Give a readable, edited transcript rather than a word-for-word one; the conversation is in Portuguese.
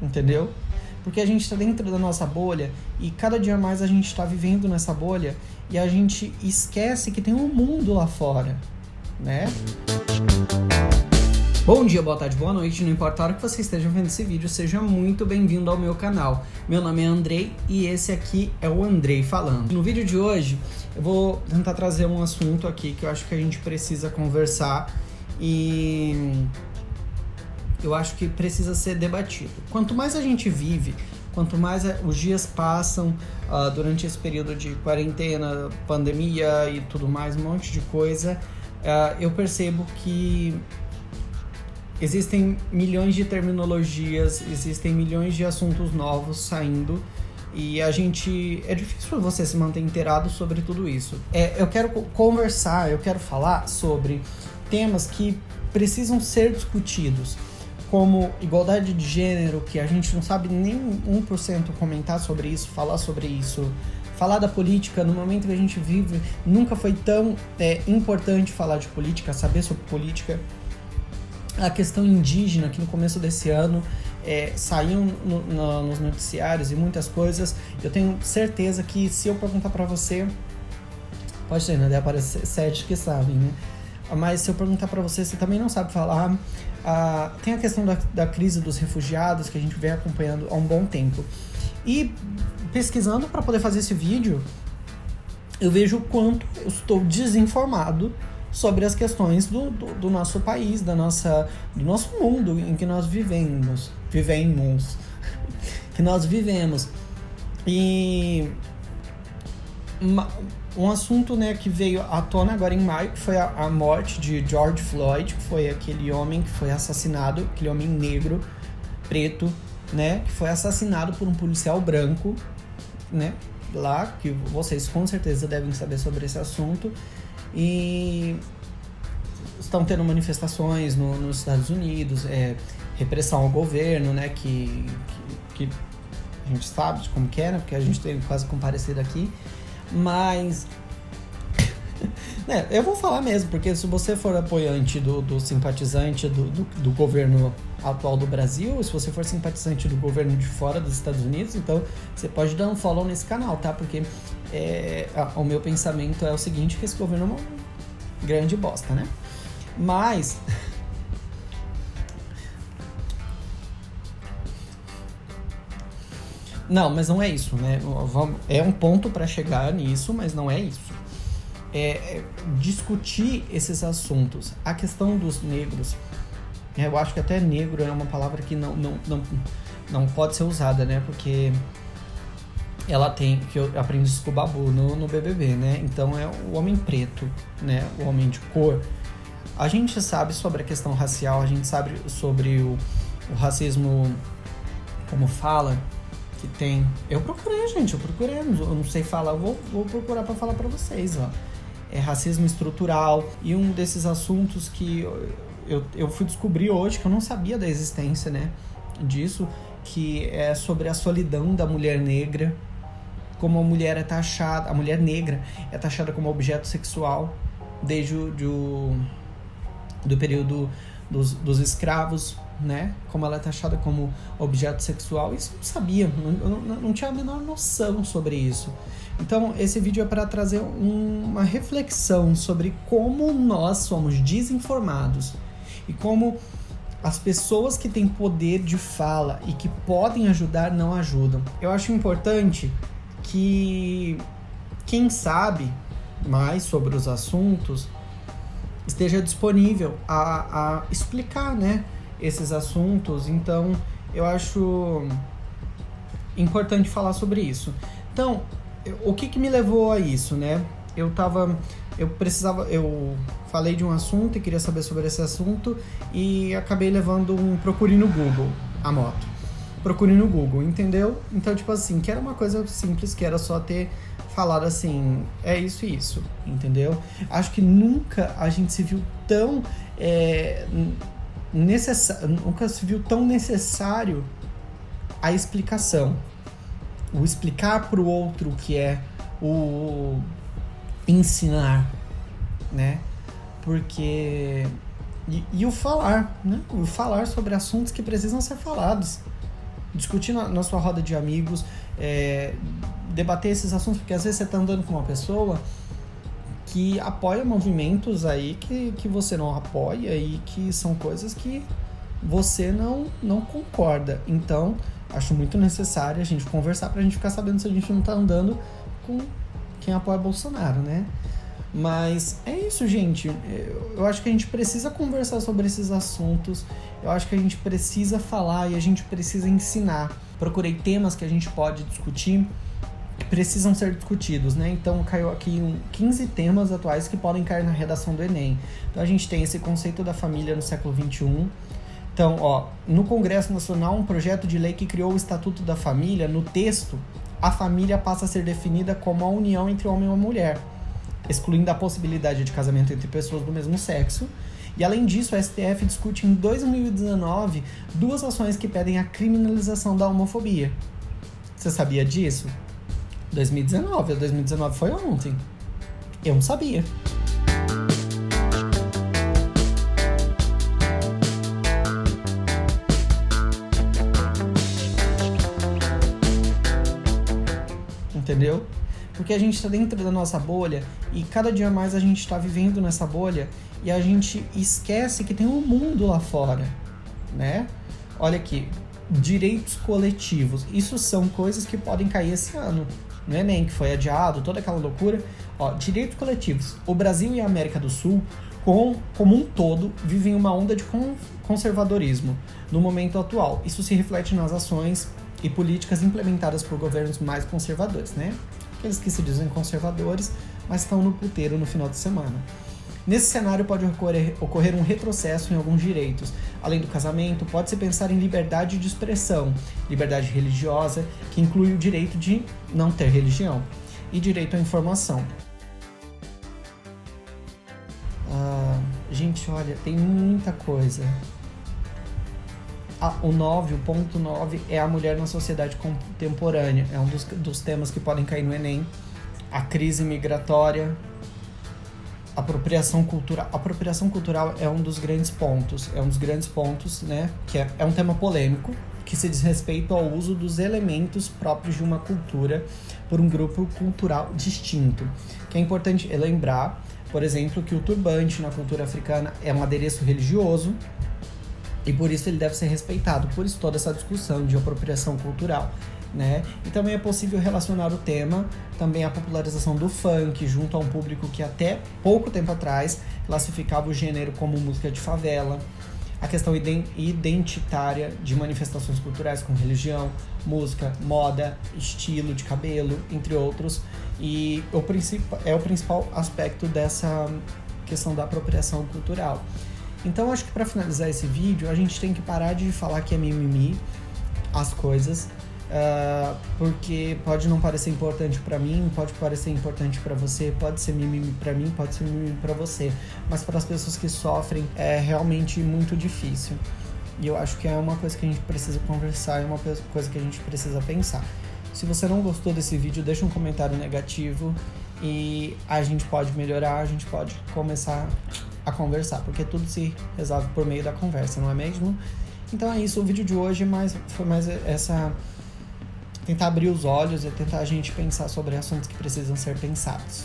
entendeu? Porque a gente está dentro da nossa bolha e cada dia mais a gente está vivendo nessa bolha e a gente esquece que tem um mundo lá fora, né? Bom dia, boa tarde, boa noite, não importa a hora que você esteja vendo esse vídeo, seja muito bem-vindo ao meu canal. Meu nome é Andrei e esse aqui é o Andrei falando. No vídeo de hoje eu vou tentar trazer um assunto aqui que eu acho que a gente precisa conversar e eu acho que precisa ser debatido. Quanto mais a gente vive, quanto mais os dias passam durante esse período de quarentena, pandemia e tudo mais, um monte de coisa, eu percebo que existem milhões de terminologias, existem milhões de assuntos novos saindo e é difícil você se manter inteirado sobre tudo isso. Eu quero conversar, eu quero falar sobre temas que precisam ser discutidos, como igualdade de gênero, que a gente não sabe nem 1% comentar sobre isso, falar sobre isso. Falar da política, no momento que a gente vive, nunca foi tão importante falar de política, saber sobre política. A questão indígena, que no começo desse ano saiu nos noticiários e muitas coisas. Eu tenho certeza que se eu perguntar pra você, pode ser, né? Deve aparecer 7 que sabem, né? Mas se eu perguntar pra você também não sabe falar. Tem a questão da crise dos refugiados, que a gente vem acompanhando há um bom tempo. E pesquisando para poder fazer esse vídeo, eu vejo o quanto eu estou desinformado sobre as questões do nosso país, do nosso mundo em que nós vivemos. E um assunto, né, que veio à tona agora em maio, que foi a morte de George Floyd, que foi aquele homem que foi assassinado, aquele homem negro, preto, né, que foi assassinado por um policial branco, né, lá, que vocês com certeza devem saber sobre esse assunto. E estão tendo manifestações nos Estados Unidos, repressão ao governo, né, que a gente sabe de como que é, né, porque a gente tem quase comparecido aqui, mas eu vou falar mesmo, porque se você for apoiante do simpatizante do governo atual do Brasil, se você for simpatizante do governo de fora dos Estados Unidos, então você pode dar um follow nesse canal, tá? Porque o meu pensamento é o seguinte, que esse governo é uma grande bosta, né? Mas mas não é isso, né? É um ponto para chegar nisso, mas não é isso. Discutir esses assuntos. A questão dos negros, eu acho que até negro é uma palavra que não pode ser usada, né? Porque ela tem, que eu aprendi isso com o Babu no BBB, né? Então é o homem preto, né? O homem de cor. A gente sabe sobre a questão racial, a gente sabe sobre o racismo, como fala, que tem. Eu procurei, eu não sei falar, eu vou procurar para falar para vocês, ó. É racismo estrutural, e um desses assuntos que eu fui descobrir hoje, que eu não sabia da existência, né, disso, que é sobre a solidão da mulher negra, como a mulher negra é taxada como objeto sexual desde do período dos escravos, né? Como ela é taxada como objeto sexual. Isso eu não sabia, eu não tinha a menor noção sobre isso. Então esse vídeo é para trazer uma reflexão sobre como nós somos desinformados e como as pessoas que têm poder de fala e que podem ajudar não ajudam. Eu acho importante que quem sabe mais sobre os assuntos esteja disponível a explicar, né, esses assuntos. Então eu acho importante falar sobre isso. Então, o que me levou a isso, né? Eu falei de um assunto e queria saber sobre esse assunto e acabei levando um procure no Google, a moto. Procure no Google, entendeu? Então, tipo assim, que era uma coisa simples, que era só ter falado assim, é isso e isso, entendeu? Acho que nunca a gente se viu tão nunca se viu tão necessário a explicação. O explicar pro outro, que é o ensinar, né? E o falar, né? O falar sobre assuntos que precisam ser falados. discutir na sua roda de amigos, debater esses assuntos, porque às vezes você está andando com uma pessoa que apoia movimentos aí que você não apoia e que são coisas que você não concorda. Então, acho muito necessário a gente conversar pra gente ficar sabendo se a gente não tá andando com quem apoia Bolsonaro, né? Mas é isso, gente. Eu acho que a gente precisa conversar sobre esses assuntos. Eu acho que a gente precisa falar e a gente precisa ensinar. Procurei temas que a gente pode discutir, que precisam ser discutidos, né? Então caiu aqui 15 temas atuais que podem cair na redação do Enem. Então a gente tem esse conceito da família no século XXI. Então, no Congresso Nacional, um projeto de lei que criou o Estatuto da Família, no texto, a família passa a ser definida como a união entre homem e uma mulher, excluindo a possibilidade de casamento entre pessoas do mesmo sexo. E, além disso, o STF discute em 2019 duas ações que pedem a criminalização da homofobia. Você sabia disso? 2019 foi ontem. Eu não sabia. Entendeu? Porque a gente está dentro da nossa bolha e cada dia mais a gente está vivendo nessa bolha e a gente esquece que tem um mundo lá fora, né? Olha aqui, direitos coletivos. Isso são coisas que podem cair esse ano no Enem, que foi adiado, toda aquela loucura. Direitos coletivos. O Brasil e a América do Sul, como um todo, vivem uma onda de conservadorismo no momento atual. Isso se reflete nas ações e políticas implementadas por governos mais conservadores, né? Aqueles que se dizem conservadores, mas estão no puteiro no final de semana. Nesse cenário pode ocorrer um retrocesso em alguns direitos. Além do casamento, pode-se pensar em liberdade de expressão, liberdade religiosa, que inclui o direito de não ter religião, e direito à informação. Gente, olha, tem muita coisa. O ponto 9 é a mulher na sociedade contemporânea. É um dos temas que podem cair no Enem. A crise migratória, apropriação cultural. Apropriação cultural é um dos grandes pontos, né? Que é um tema polêmico, que se diz respeito ao uso dos elementos próprios de uma cultura por um grupo cultural distinto. Que é importante lembrar, por exemplo, que o turbante na cultura africana é um adereço religioso, e por isso ele deve ser respeitado. Por isso toda essa discussão de apropriação cultural, né? E também é possível relacionar o tema também à popularização do funk junto a um público que até pouco tempo atrás classificava o gênero como música de favela, a questão identitária de manifestações culturais como religião, música, moda, estilo de cabelo, entre outros. E o principal aspecto dessa questão da apropriação cultural. Então, acho que para finalizar esse vídeo, a gente tem que parar de falar que é mimimi as coisas, porque pode não parecer importante para mim, pode parecer importante para você, pode ser mimimi para mim, pode ser mimimi para você, mas para as pessoas que sofrem é realmente muito difícil. E eu acho que é uma coisa que a gente precisa conversar, é uma coisa que a gente precisa pensar. Se você não gostou desse vídeo, deixa um comentário negativo e a gente pode melhorar, a gente pode começar a conversar, porque tudo se resolve por meio da conversa, não é mesmo? Então é isso, o vídeo de hoje foi mais tentar abrir os olhos e tentar a gente pensar sobre assuntos que precisam ser pensados.